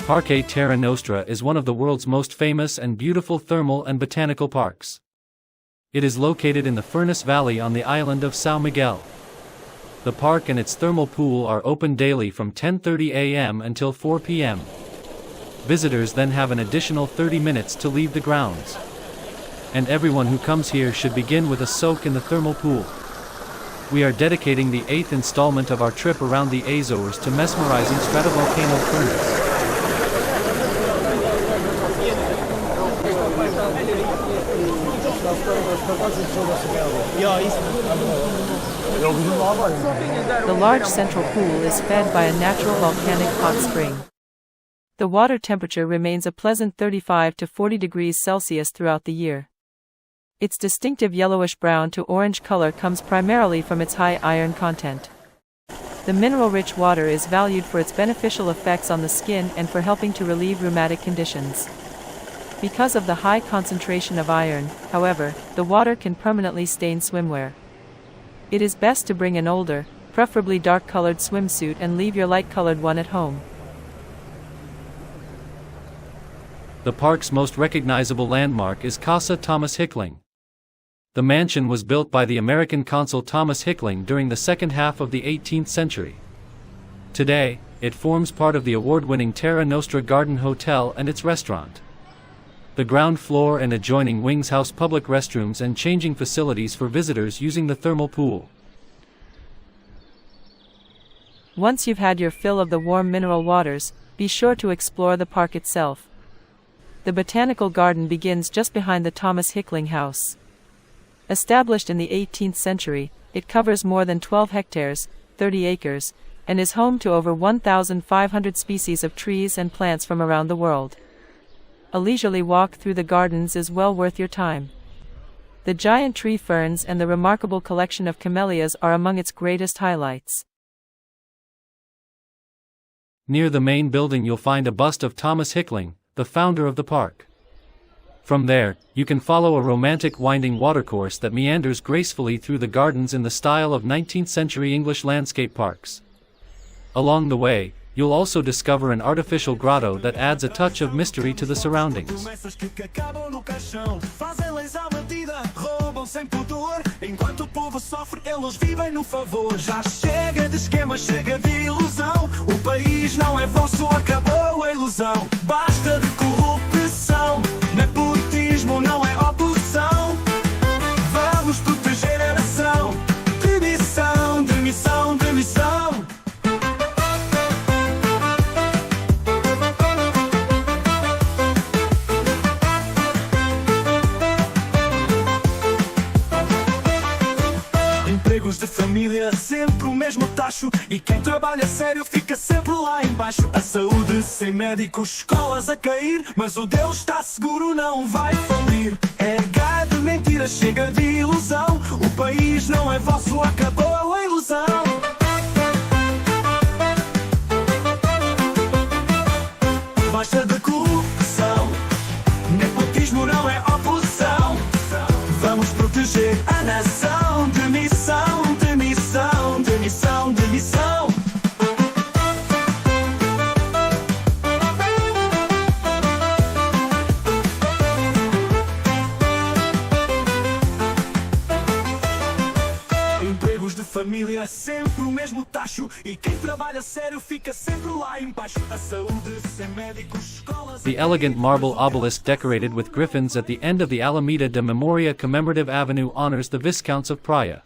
Parque Terra Nostra is one of the world's most famous and beautiful thermal and botanical parks. It is located in the Furnas Valley on the island of São Miguel. The park and its thermal pool are open daily from 10:30 a.m. until 4 p.m. Visitors then have an additional 30 minutes to leave the grounds. And everyone who comes here should begin with a soak in the thermal pool. We are dedicating the 8th installment of our trip around the Azores to Mesmerizing Stratovolcano Furnas. The large central pool is fed by a natural volcanic hot spring. The water temperature remains a pleasant 35 to 40 degrees Celsius throughout the year. Its distinctive yellowish-brown to orange color comes primarily from its high iron content. The mineral-rich water is valued for its beneficial effects on the skin and for helping to relieve rheumatic conditions. Because of the high concentration of iron, however, the water can permanently stain swimwear. It is best to bring an older, preferably dark-colored swimsuit and leave your light-colored one at home. The park's most recognizable landmark is Casa Thomas Hickling. The mansion was built by the American consul Thomas Hickling during the second half of the 18th century. Today, it forms part of the award-winning Terra Nostra Garden Hotel and its restaurant. The ground floor and adjoining wings house public restrooms and changing facilities for visitors using the thermal pool. Once you've had your fill of the warm mineral waters, be sure to explore the park itself. The Botanical Garden begins just behind the Thomas Hickling House. Established in the 18th century, it covers more than 12 hectares, 30 acres, and is home to over 1,500 species of trees and plants from around the world. A leisurely walk through the gardens is well worth your time. The giant tree ferns and the remarkable collection of camellias are among its greatest highlights. Near the main building you'll find a bust of Thomas Hickling, the founder of the park. From there, you can follow a romantic winding watercourse that meanders gracefully through the gardens in the style of 19th-century English landscape parks. Along the way, you'll also discover an artificial grotto that adds a touch of mystery to the surroundings. Enquanto o povo sofre, eles vivem no favor. Já chega de esquema, chega de ilusão. O país não é vosso, acabou a ilusão. Basta de corrupção, nepotismo não é oposição. Vamos proteger a nação. Demissão, demissão, demissão. De família, sempre o mesmo tacho. E quem trabalha sério fica sempre lá embaixo. A saúde sem médicos, escolas a cair. Mas o Deus está seguro, não vai falir. É gado, mentira, chega de ilusão. O país não é vosso, acabou a ilusão. Basta de corrupção, nepotismo não é oposição. Vamos proteger a nação. Demissão, demissão, demissão, demissão. Empregos de família, sempre o mesmo tacho. E quem trabalha sério fica sempre lá embaixo. A saúde sem médicos, escolas. The elegant marble obelisk decorated with griffins at the end of the Alameda de Memoria Commemorative Avenue honors the Viscounts of Praia.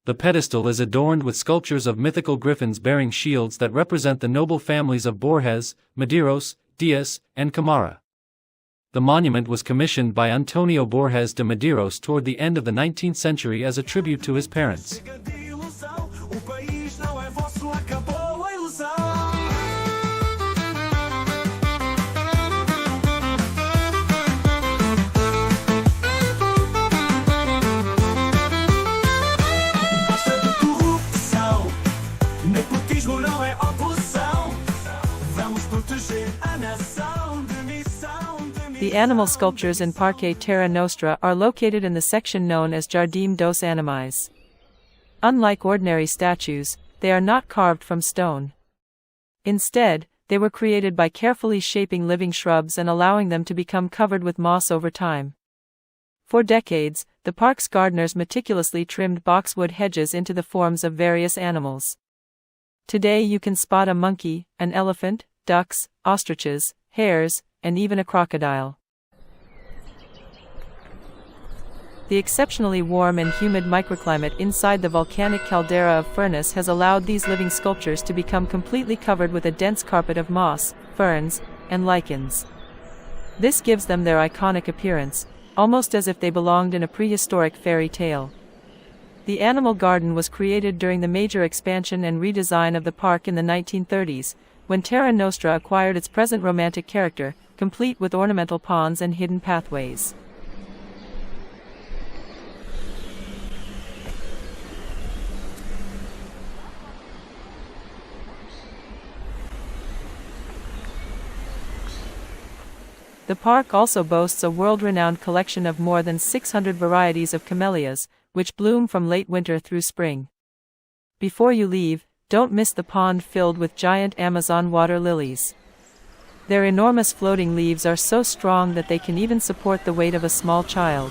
The pedestal is adorned with sculptures of mythical griffins bearing shields that represent the noble families of Borges, Medeiros, Dias, and Camara. The monument was commissioned by Antonio Borges de Medeiros toward the end of the 19th century as a tribute to his parents. The animal sculptures in Parque Terra Nostra are located in the section known as Jardim dos Animais. Unlike ordinary statues, they are not carved from stone. Instead, they were created by carefully shaping living shrubs and allowing them to become covered with moss over time. For decades, the park's gardeners meticulously trimmed boxwood hedges into the forms of various animals. Today you can spot a monkey, an elephant, ducks, ostriches, hares, and even a crocodile. The exceptionally warm and humid microclimate inside the volcanic caldera of Furnas has allowed these living sculptures to become completely covered with a dense carpet of moss, ferns, and lichens. This gives them their iconic appearance, almost as if they belonged in a prehistoric fairy tale. The animal garden was created during the major expansion and redesign of the park in the 1930s, when Terra Nostra acquired its present romantic character, complete with ornamental ponds and hidden pathways. The park also boasts a world-renowned collection of more than 600 varieties of camellias, which bloom from late winter through spring. Before you leave, don't miss the pond filled with giant Amazon water lilies. Their enormous floating leaves are so strong that they can even support the weight of a small child.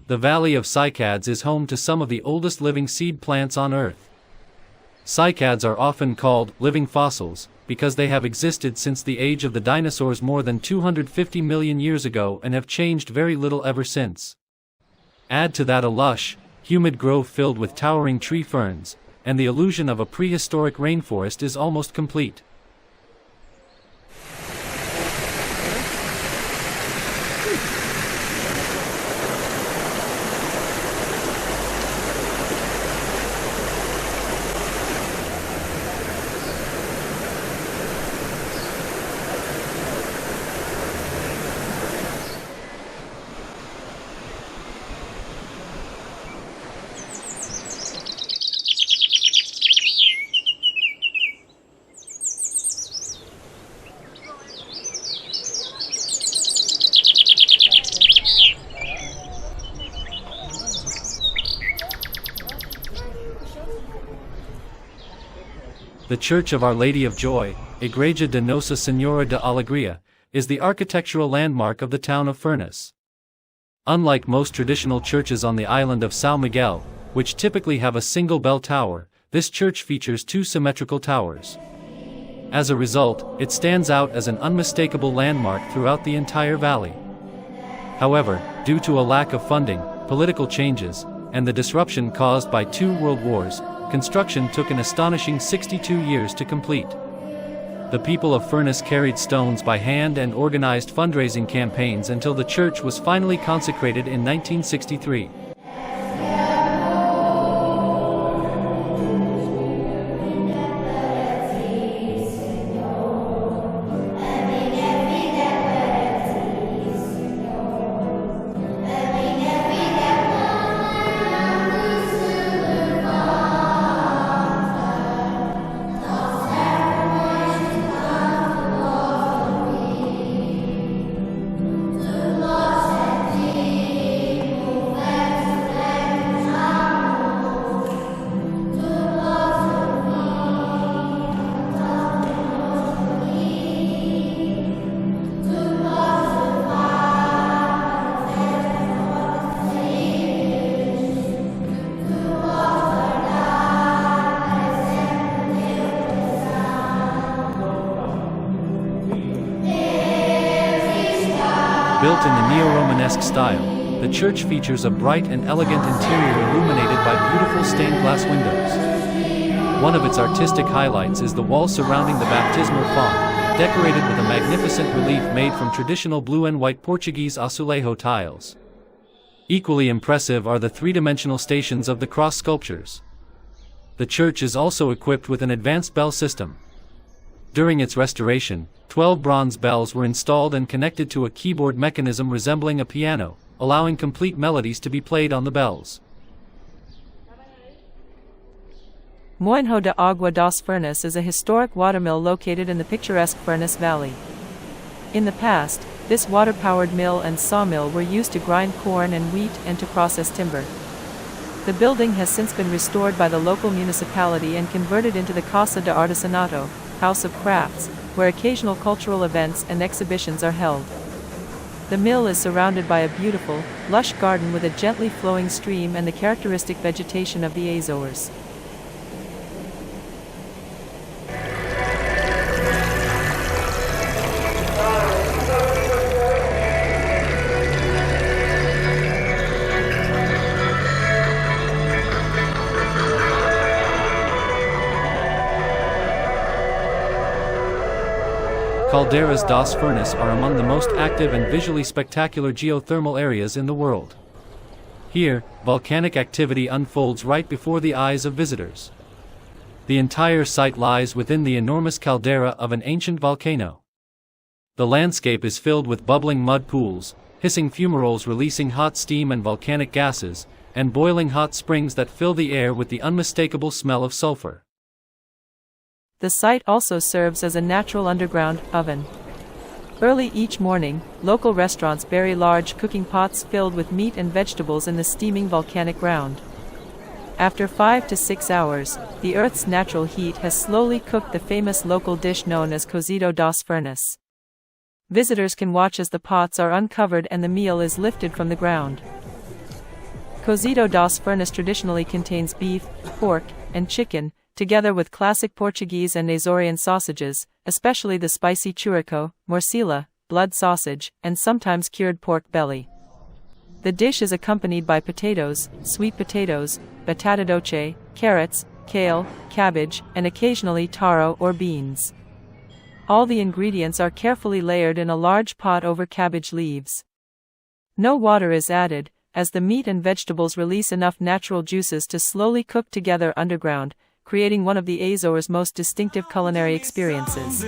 The Valley of Cycads is home to some of the oldest living seed plants on Earth. Cycads are often called living fossils because they have existed since the age of the dinosaurs more than 250 million years ago and have changed very little ever since. Add to that a lush, humid grove filled with towering tree ferns, and the illusion of a prehistoric rainforest is almost complete. The Church of Our Lady of Joy, Igreja de Nossa Senhora de Alegria, is the architectural landmark of the town of Furnas. Unlike most traditional churches on the island of São Miguel, which typically have a single bell tower, this church features two symmetrical towers. As a result, it stands out as an unmistakable landmark throughout the entire valley. However, due to a lack of funding, political changes, and the disruption caused by 2 world wars, construction took an astonishing 62 years to complete. The people of Furnas carried stones by hand and organized fundraising campaigns until the church was finally consecrated in 1963. Built in the neo-Romanesque style, the church features a bright and elegant interior illuminated by beautiful stained glass windows. One of its artistic highlights is the wall surrounding the baptismal font, decorated with a magnificent relief made from traditional blue and white Portuguese azulejo tiles. Equally impressive are the three-dimensional stations of the cross sculptures. The church is also equipped with an advanced bell system. During its restoration, 12 bronze bells were installed and connected to a keyboard mechanism resembling a piano, allowing complete melodies to be played on the bells. Moinho de Água das Furnas is a historic watermill located in the picturesque Furnas Valley. In the past, this water-powered mill and sawmill were used to grind corn and wheat and to process timber. The building has since been restored by the local municipality and converted into the Casa de Artesanato, House of Crafts, where occasional cultural events and exhibitions are held. The mill is surrounded by a beautiful, lush garden with a gently flowing stream and the characteristic vegetation of the Azores. Caldeiras das Furnas are among the most active and visually spectacular geothermal areas in the world. Here, volcanic activity unfolds right before the eyes of visitors. The entire site lies within the enormous caldera of an ancient volcano. The landscape is filled with bubbling mud pools, hissing fumaroles releasing hot steam and volcanic gases, and boiling hot springs that fill the air with the unmistakable smell of sulfur. The site also serves as a natural underground oven. Early each morning, local restaurants bury large cooking pots filled with meat and vegetables in the steaming volcanic ground. After 5 to 6 hours, the Earth's natural heat has slowly cooked the famous local dish known as Cozido das Furnas. Visitors can watch as the pots are uncovered and the meal is lifted from the ground. Cozido das Furnas traditionally contains beef, pork, and chicken, together with classic Portuguese and Azorean sausages, especially the spicy churrico, morcilla, blood sausage, and sometimes cured pork belly. The dish is accompanied by potatoes, sweet potatoes, batata doce, carrots, kale, cabbage, and occasionally taro or beans. All the ingredients are carefully layered in a large pot over cabbage leaves. No water is added, as the meat and vegetables release enough natural juices to slowly cook together underground, creating one of the Azores' most distinctive culinary experiences.